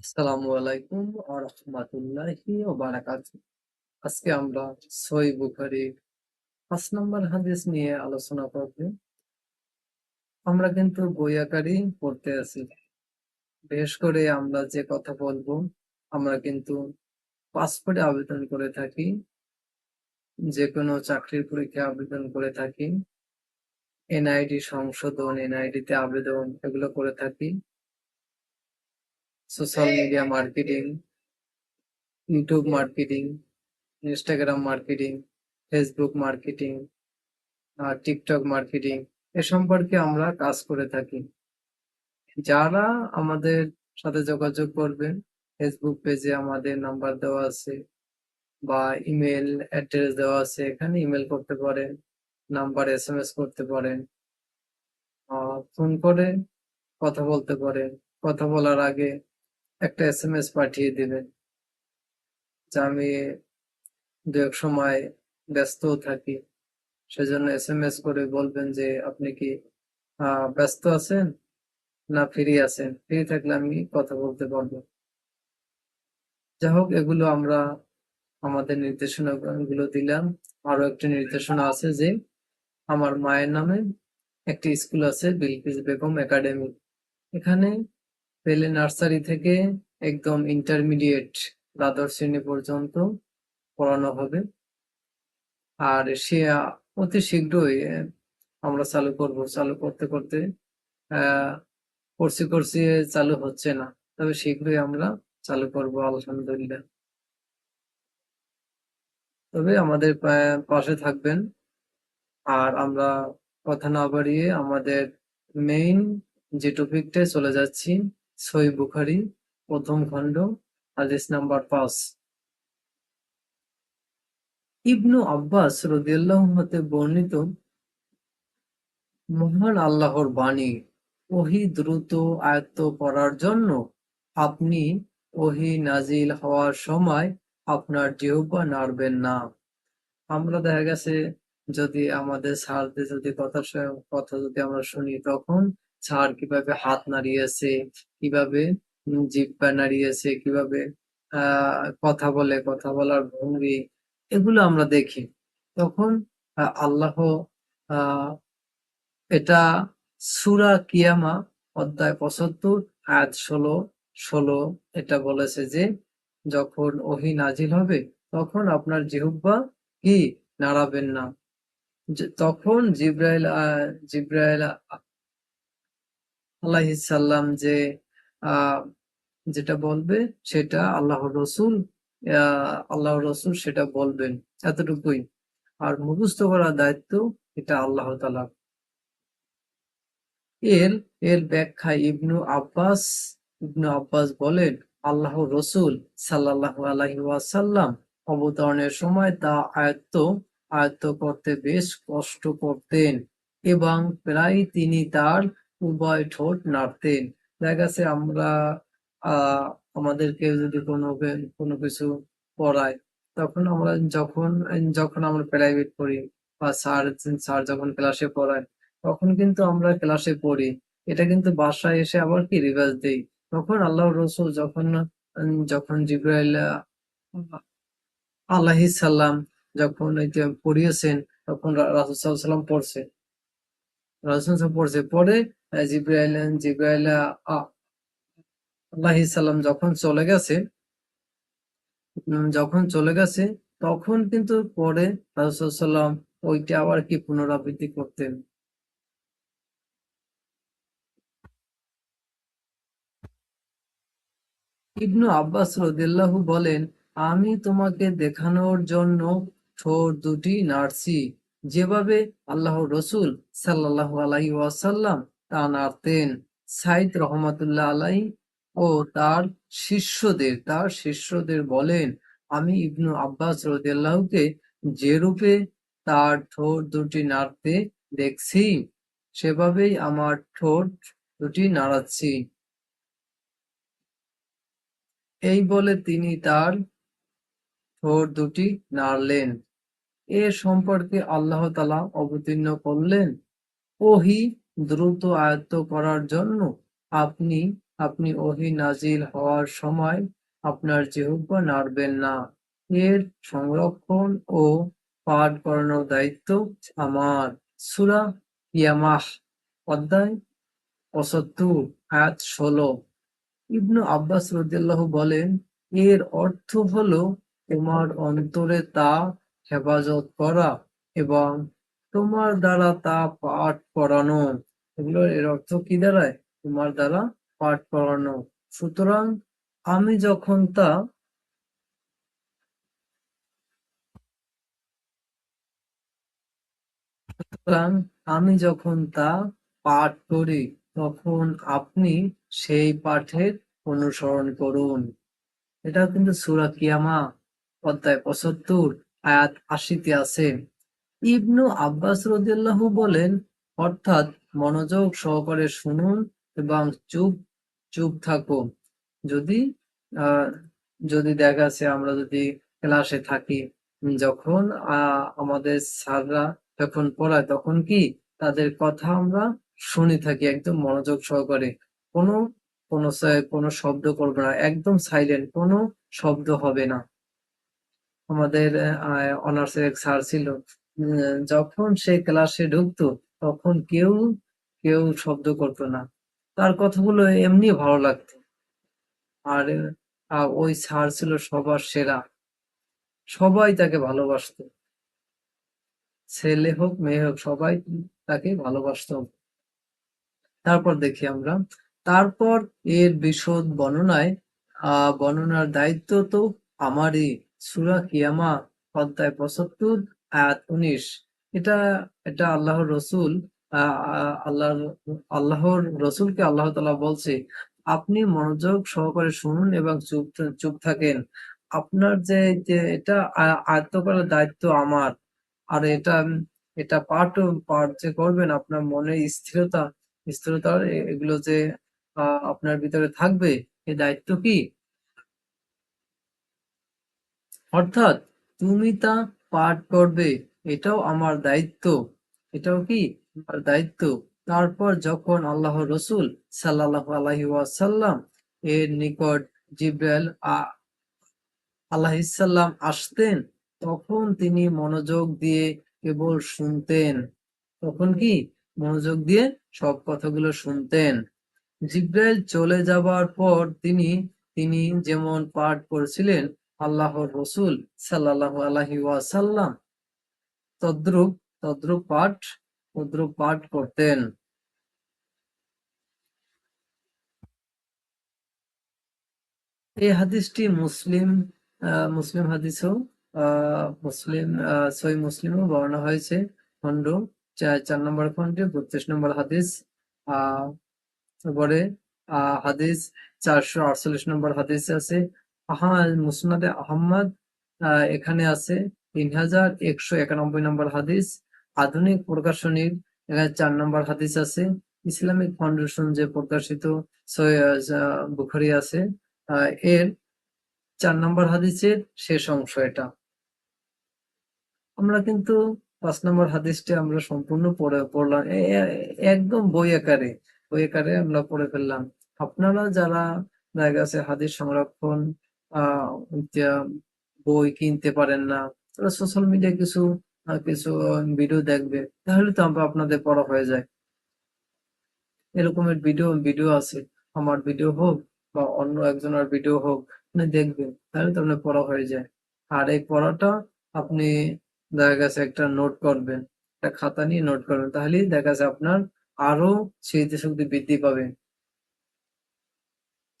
আসসালামু আলাইকুম ওয়া রাহমাতুল্লাহি ওয়া বারাকাতুহু। আজকে আমরা সহিহ বুখারীর ৫ নম্বর হাদিস নিয়ে আলোচনা করব। আমরা কিন্তু বই আকারেই পড়তে আছি। বিশেষ করে আমরা যে কথা বলবো, আমরা কিন্তু পাসপোর্টে আবেদন করে থাকি, যেকোনো চাকরির পরীক্ষায় আবেদন করে থাকি, এনআইডি সংশোধন, এনআইডিতে আবেদন এগুলো করে থাকি। Social media marketing, YouTube marketing, Instagram marketing, Facebook marketing, TikTok marketing এ সম্পর্কে আমরা কাজ করে থাকি। যারা আমাদের সাথে যোগাযোগ করবেন, ফেসবুক পেজে আমাদের নাম্বার দেওয়া আছে বা ইমেল অ্যাড্রেস দেওয়া আছে, এখানে ইমেল করতে পারেন, নাম্বার এসএমএস করতে পারেন, ফোন করে কথা বলতে পারেন। কথা বলার আগে একটা এসএমএস পাঠিয়ে দিবেন যে আমি দু এক সময় ব্যস্ত থাকি, সেজন্য এসএমএস করে বলবেন যে আপনি কি ব্যস্ত আছেন না ফ্রি আছেন। ফ্রি থাকলে আমি কথা বলতে পারবো। যাই হোক, এগুলো আমরা আমাদের নির্দেশনাগুলো দিলাম। আরো একটি নির্দেশনা আছে যে আমার মায়ের নামে একটি স্কুল আছে, বিলকিস বেগম একাডেমি। এখানে পেলে নার্সারি থেকে একদম ইন্টারমিডিয়েট দ্বাদশ শ্রেণী পর্যন্ত পড়ানো হবে। আর সে অতি শীঘ্রই আমরা চালু করব। চালু করতে করতে আহ করছি করছি চালু হচ্ছে না, তবে শীঘ্রই আমরা চালু করব আলহামদুলিল্লাহ। তবে আমাদের পাশে থাকবেন। আর আমরা কথা না বাড়িয়ে আমাদের মেইন যে টপিকটায় চলে যাচ্ছি, সহিহ বুখারী প্রথম খণ্ড, হাদিস নাম্বার ৫। ইবনু আব্বাস রাদিয়াল্লাহু হতে বর্ণিত, মহান আল্লাহর বাণী, ওহী দ্রুত আয়ত্ত করার জন্য আপনি ওহী নাজিল হওয়ার সময় আপনার জিহ্বা নাড়বেন না। আমরা দেখা গেছে যদি আমাদের স্যারদের যদি কথা যদি আমরা শুনি, তখন স্যার কিভাবে হাত নাড়িয়েছে, কিভাবে জিহ্বা নাড়িয়েছে, কিভাবে কথা বলে, কথা বলার ভঙ্গি, এগুলো আমরা দেখি। তখন আল্লাহ আহ এটা সূরা কিয়ামা অধ্যায় ৭৫ আয়াত ১৬ এটা বলেছে যে যখন ওহী নাজিল হবে তখন আপনার জিহ্বা কি নাড়াবেন না। তখন জিব্রাইল আলাইহিস সালাম যে আহ যেটা বলবে সেটা আল্লাহর রসুল সেটা বলবেন, এতটুকুই। আর মুখস্থ করার দায়িত্ব এটা আল্লাহ তাআলার। এর এর ব্যাখ্যায় ইবনু আব্বাস বলেন, আল্লাহর রসুল সাল্লাল্লাহু আলাইহি ওয়াসাল্লাম অবতরণের সময় তা আয়ত্ত করতে বেশ কষ্ট করতেন এবং প্রায় তিনি তার উভয় ঠোঁট নাড়তেন। দেখা গেছে আমরা আহ আমাদেরকে যদি কোনো কিছু পড়ায়, তখন আমরা যখন যখন আমরা প্রাইভেট পড়ি বা স্যার যখন ক্লাসে পড়ায়, তখন কিন্তু আমরা ক্লাসে পড়ি। এটা কিন্তু বাসায় এসে আবার কি রিভাইজ দেই। তখন আল্লাহর রাসূল যখন জিবরাইল আলাইহিস সালাম যখন এই যে পড়িয়েছেন, তখন রাসূল সাল্লাল্লাহু আলাইহি ওয়াসাল্লাম পড়ছে। রাসূল সাল্লাল্লাহু পড়ছে। পরে জিবরাইল আলাইহিস সালাম যখন চলে গেছে, তখন কিন্তু পরে রাসূল সাল্লাল্লাহু আলাইহি ওয়াসাল্লাম ওইটা আবার কি পুনরাবৃত্তি করতেন। ইবনু আব্বাস রাদিয়াল্লাহু বলেন, আমি তোমাকে দেখানোর জন্য ঠোঁট দুটি নাড়ছি, যেভাবে আল্লাহর রসুল সাল্লাল্লাহু আলাইহি ওয়াসাল্লাম তা নাড়তেন। সাইদ রহমাতুল্লাহ আলাই ও তার শিষ্যদের বলেন, আমি ইবনু আব্বাস রাদিয়াল্লাহুকে যে রূপে তার ঠোঁট দুটি নাড়তে দেখছি, সেভাবেই আমার ঠোঁট দুটি নাড়াচ্ছি। এই বলে তিনি তার ঠোঁট দুটি নাড়লেন। এ সম্পর্কে আল্লাহ তাআলা অবতীর্ণ করলেন, ওহী দ্রুত আয়ত্ত করার জন্য আপনি আপনি ওহী নাজিল হওয়ার সময় আপনার জিহ্বা নাড়বেন না। এর সংরক্ষণ ও পাঠ করানোর দায়িত্ব আমার। সূরা ইয়ামাহ অধ্যায় ৭৫ আয়াত ১৬। ইবনু আব্বাস রাদিয়াল্লাহু বলেন, এর অর্থ হলো তোমার অন্তরে তা হেফাজত করা এবং তোমার দ্বারা তা পাঠ করানো। এর অর্থ কি দাঁড়ায়? তোমার দ্বারা পাঠ করানো। সুতরাং আমি যখন তা সুতরাং আমি যখন তা পাঠ করি তখন আপনি সেই পাঠের অনুসরণ করুন। এটা কিন্তু সূরা কিয়ামা অধ্যায় ৭৫ আয়াত ৮০-তে আছে। ইবনু আব্বাস রাদিয়াল্লাহু বলেন, অর্থাৎ মনোযোগ সহকারে শুনুন এবং চুপ চুপ থাকুন। যদি আহ যদি দেখা যাচ্ছে আমরা যদি ক্লাসে থাকি, যখন আমাদের স্যাররা যখন পড়ায় তখন কি তাদের কথা আমরা শুনে থাকি একদম মনোযোগ সহকারে। কোনো কোনো শব্দ করবো না, একদম সাইলেন্ট, কোনো শব্দ হবে না। আমাদের অনার্সের এক স্যার ছিল, যখন সে ক্লাসে ঢুকতো তখন কেউ কেউ শব্দ করতো না, তার কথাগুলো এমনি ভালো লাগতো। আর ওই স্যার ছিল সবার সেরা, সবাই তাকে ভালোবাসতো, ছেলে হোক মেয়ে হোক সবাই তাকে ভালোবাসতো। তারপর দেখি আমরা, তারপর এর বিশদ বর্ণনার দায়িত্ব তো আমারই। সূরা কিয়ামা অধ্যায় ৭৫ আয়াত ১৯। এটা এটা আল্লাহর রসুল, আল্লাহর রসুলকে আল্লাহ তাআলা বলছে, আপনি মনোযোগ সহকারে শুনুন এবং চুপ চুপ থাকেন। আপনার যে যে এটা আয়ত্ত করার দায়িত্ব আমার। আর এটা এটা পাঠ যে করবেন, আপনার মনে স্থিরতা এগুলো যে আপনার ভিতরে থাকবে, এই দায়িত্ব কি? অর্থাৎ তুমি তা পাঠ করবে, এটাও আমার দায়িত্ব। এটাও কি আমার দায়িত্ব। তারপর যখন আল্লাহর রসুল সাল্লাল্লাহু আলাইহি ওয়াসাল্লাম এর নিকট জিব্রাইল আলাইহিসসালাম আসতেন, তখন তিনি মনোযোগ দিয়ে কেবল শুনতেন। তখন কি মনোযোগ দিয়ে সব কথাগুলো শুনতেন। জিব্রাইল চলে যাবার পর তিনি তিনি যেমন পাঠ করেছিলেন, আল্লাহর রসুল সাল্লাল্লাহু আলাইহি ওয়াসাল্লাম তদ্রূপ তদ্রূপ পাঠ তদ্রূপ পাঠ করতেন। এই হাদিসটি মুসলিম হাদিসও, সহিহ মুসলিমও বর্ণনা হয়েছে। খণ্ড ৪ নম্বর খণ্ডে ৩২ নম্বর হাদিস। আহ তারপরে হাদিস ৪৪৮ নম্বর হাদিস আছে। মুসনাদে আহমদ এখানে আছে ৩১৯১ নম্বর হাদিস। আধুনিক প্রকাশনীর এখানে ৪ নম্বর হাদিস আছে। ইসলামিক ফাউন্ডেশন যে প্রকাশিত বুখারি আছে, এর ৪ নম্বর হাদিসের শেষ অংশ এটা। আমরা কিন্তু ৫ নম্বর হাদিসটি আমরা সম্পূর্ণ পড়লাম, একদম বই আকারে আমরা পড়ে ফেললাম। আপনারা যারা দেখা গেছে হাদিস সংরক্ষণ আহ বই কিনতে পারেন না, তারা সোশ্যাল মিডিয়ায় কিছু ভিডিও দেখবে, তাহলে তো আপনাদের পড়া হয়ে যায়। এরকমের ভিডিও ভিডিও আছে, আমার ভিডিও হোক বা অন্য একজনের ভিডিও হোক, আপনি দেখবেন, তাহলে তো আপনার পড়া হয়ে যায়। আর এই পড়াটা আপনি দেখা গেছে একটা নোট করবেন, একটা খাতা নিয়ে নোট করবেন, তাহলেই দেখা যাচ্ছে আপনার আরো স্মৃতিশক্তি বৃদ্ধি পাবে।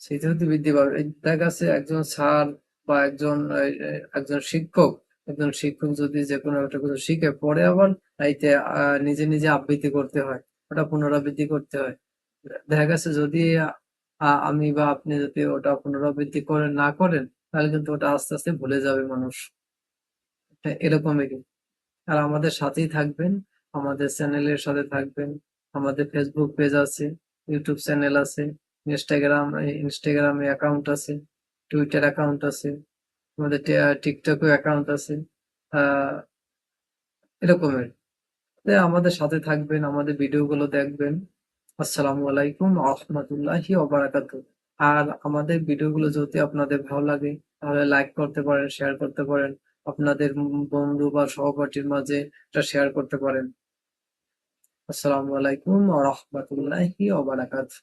স্মৃতিশক্তি বৃদ্ধি পাবে। দেখা যাচ্ছে একজন স্যার বা একজন শিক্ষক যদি যে কোনো একটা কিছু শিখে পরে আবার এইতে নিজে নিজে আবৃত্তি করতে হয়, ওটা পুনরাবৃত্তি করতে হয়। দেখা গেছে যদি আমি বা আপনি যদি ওটা পুনরাবৃত্তি না করেন, তাহলে কিন্তু ওটা আস্তে আস্তে ভুলে যাবে মানুষ। এরকমই। আর আমাদের সাথেই থাকবেন, আমাদের চ্যানেলের সাথে থাকবেন। আমাদের ফেসবুক পেজ আছে, ইউটিউব চ্যানেল আছে, ইনস্টাগ্রামে অ্যাকাউন্ট আছে, টুইটার অ্যাকাউন্ট আছে, আমাদের টিকটকে অ্যাকাউন্ট আছে। আহ এরকমের। আমাদের সাথে থাকবেন, আমাদের ভিডিওগুলো দেখবেন। আসসালামু আলাইকুম রহমতুল্লাহি ওবারাকাতু। আর আমাদের ভিডিওগুলো যদি আপনাদের ভালো লাগে তাহলে লাইক করতে পারেন, শেয়ার করতে পারেন, আপনাদের বন্ধু বা সহপাঠীর মাঝে এটা শেয়ার করতে পারেন। আসসালামু আলাইকুম রহমতুল্লাহি ওবারাকাতু।